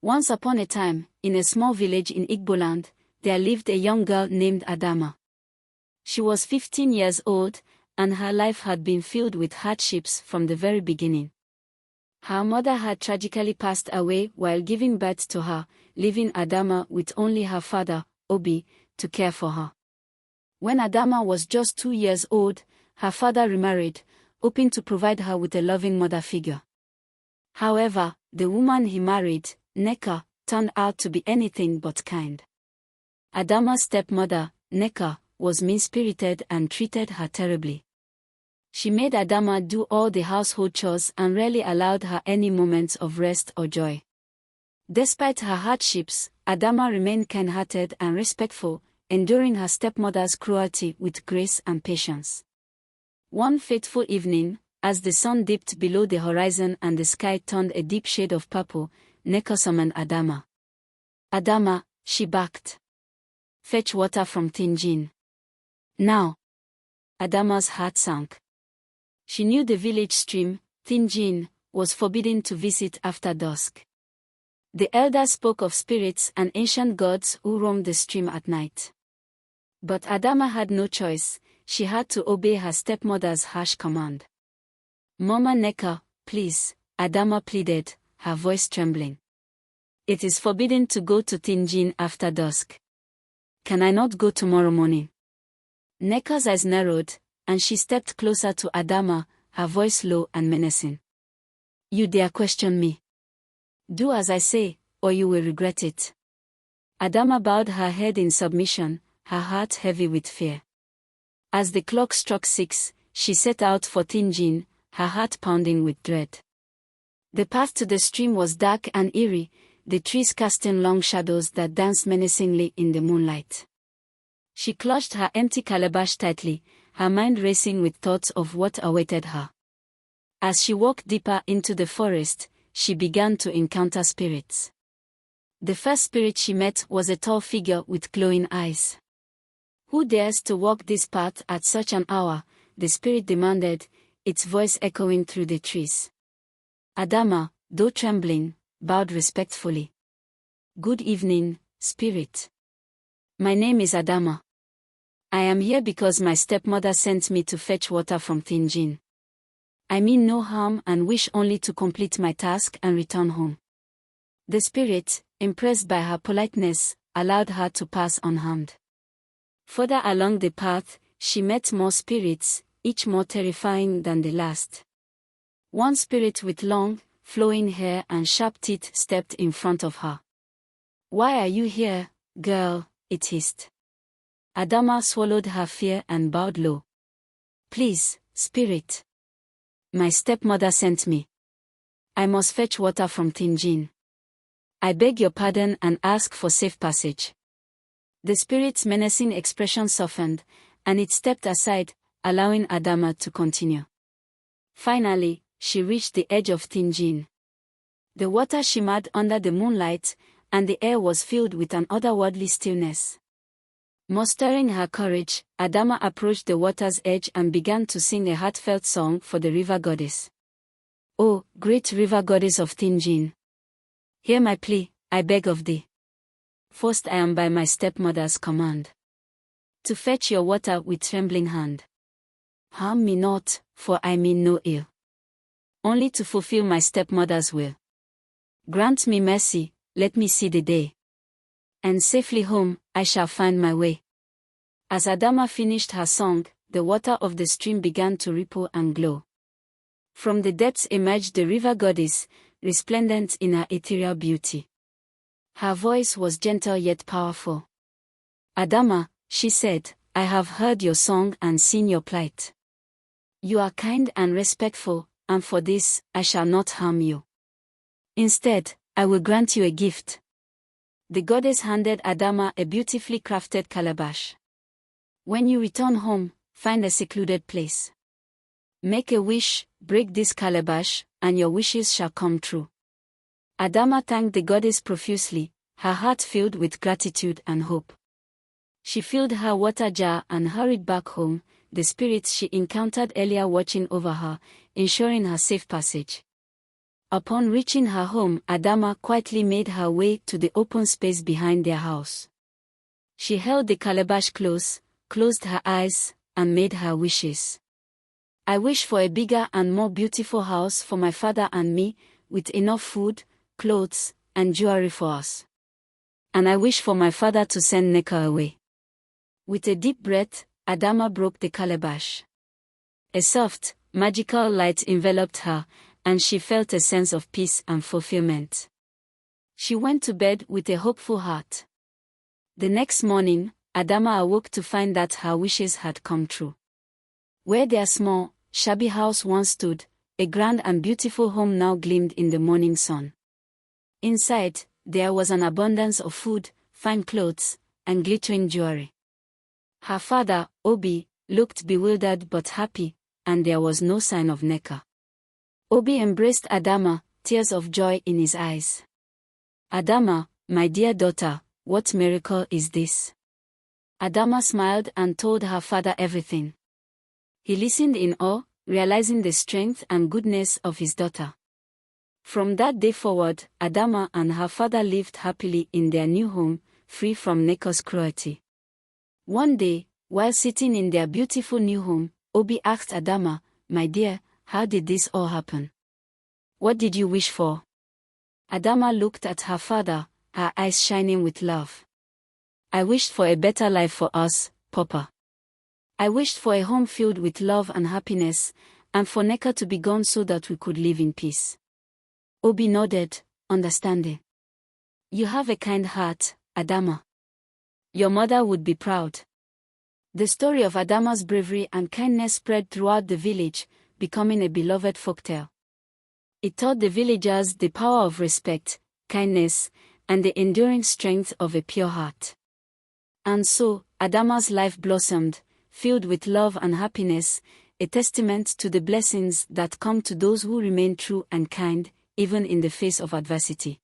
Once upon a time, in a small village in Igboland, there lived a young girl named Adamma. She was 15 years old, and her life had been filled with hardships from the very beginning. Her mother had tragically passed away while giving birth to her, leaving Adamma with only her father, Obi, to care for her. When Adamma was just 2 years old, her father remarried, hoping to provide her with a loving mother figure. However, the woman he married, Neka, turned out to be anything but kind. Adamma's stepmother, Neka, was mean-spirited and treated her terribly. She made Adamma do all the household chores and rarely allowed her any moments of rest or joy. Despite her hardships, Adamma remained kind-hearted and respectful, enduring her stepmother's cruelty with grace and patience. One fateful evening, as the sun dipped below the horizon and the sky turned a deep shade of purple, Neka summoned Adamma. "Adamma," she barked. "Fetch water from Tinjin. Now." Adamma's heart sank. She knew the village stream, Tinjin, was forbidden to visit after dusk. The elders spoke of spirits and ancient gods who roamed the stream at night. But Adamma had no choice; she had to obey her stepmother's harsh command. "Mama Neka, please," Adamma pleaded, her voice trembling. "It is forbidden to go to Tinjin after dusk. Can I not go tomorrow morning?" Neka's eyes narrowed, and she stepped closer to Adamma, her voice low and menacing. "You dare question me? Do as I say, or you will regret it." Adamma bowed her head in submission, her heart heavy with fear. As the clock struck 6, she set out for Tinjin, her heart pounding with dread. The path to the stream was dark and eerie, the trees casting long shadows that danced menacingly in the moonlight. She clutched her empty calabash tightly, her mind racing with thoughts of what awaited her. As she walked deeper into the forest, she began to encounter spirits. The first spirit she met was a tall figure with glowing eyes. "Who dares to walk this path at such an hour?" the spirit demanded, its voice echoing through the trees. Adamma, though trembling, bowed respectfully. "Good evening, spirit. My name is Adamma. I am here because my stepmother sent me to fetch water from Tinjin. I mean no harm and wish only to complete my task and return home." The spirit, impressed by her politeness, allowed her to pass unharmed. Further along the path, she met more spirits, each more terrifying than the last. One spirit with long, flowing hair and sharp teeth stepped in front of her. "Why are you here, girl?" it hissed. Adamma swallowed her fear and bowed low. "Please, spirit. My stepmother sent me. I must fetch water from Tinjin. I beg your pardon and ask for safe passage." The spirit's menacing expression softened, and it stepped aside, allowing Adamma to continue. Finally, she reached the edge of Tinjin. The water shimmered under the moonlight, and the air was filled with an otherworldly stillness. Mustering her courage, Adamma approached the water's edge and began to sing a heartfelt song for the river goddess. "Oh, great river goddess of Tinjin! Hear my plea, I beg of thee. Forced I am by my stepmother's command to fetch your water with trembling hand. Harm me not, for I mean no ill. Only to fulfill my stepmother's will. Grant me mercy, let me see the day. And safely home, I shall find my way." As Adamma finished her song, the water of the stream began to ripple and glow. From the depths emerged the river goddess, resplendent in her ethereal beauty. Her voice was gentle yet powerful. "Adamma," she said, "I have heard your song and seen your plight. You are kind and respectful, and for this, I shall not harm you. Instead, I will grant you a gift." The goddess handed Adamma a beautifully crafted calabash. "When you return home, find a secluded place. Make a wish, break this calabash, and your wishes shall come true." Adamma thanked the goddess profusely, her heart filled with gratitude and hope. She filled her water jar and hurried back home, the spirits she encountered earlier watching over her, ensuring her safe passage. Upon reaching her home, Adamma quietly made her way to the open space behind their house. She held the calabash close, closed her eyes, and made her wishes. I wish for a bigger and more beautiful house for my father and me, with enough food, clothes, and jewelry for us. And I wish for my father to send Nneka away. With a deep breath, Adamma broke the calabash. A soft, magical light enveloped her, and she felt a sense of peace and fulfillment. She went to bed with a hopeful heart. The next morning, Adamma awoke to find that her wishes had come true. Where their small, shabby house once stood, a grand and beautiful home now gleamed in the morning sun. Inside, there was an abundance of food, fine clothes, and glittering jewelry. Her father, Obi, looked bewildered but happy, and there was no sign of Nneka. Obi embraced Adamma, tears of joy in his eyes. "Adamma, my dear daughter, what miracle is this?" Adamma smiled and told her father everything. He listened in awe, realizing the strength and goodness of his daughter. From that day forward, Adamma and her father lived happily in their new home, free from Nneka's cruelty. One day, while sitting in their beautiful new home, Obi asked Adamma, "My dear, how did this all happen? What did you wish for?" Adamma looked at her father, her eyes shining with love. "I wished for a better life for us, Papa. I wished for a home filled with love and happiness, and for Nneka to be gone so that we could live in peace." Obi nodded, understanding. "You have a kind heart, Adamma. Your mother would be proud." The story of Adamma's bravery and kindness spread throughout the village, becoming a beloved folktale. It taught the villagers the power of respect, kindness, and the enduring strength of a pure heart. And so, Adamma's life blossomed, filled with love and happiness, a testament to the blessings that come to those who remain true and kind, even in the face of adversity.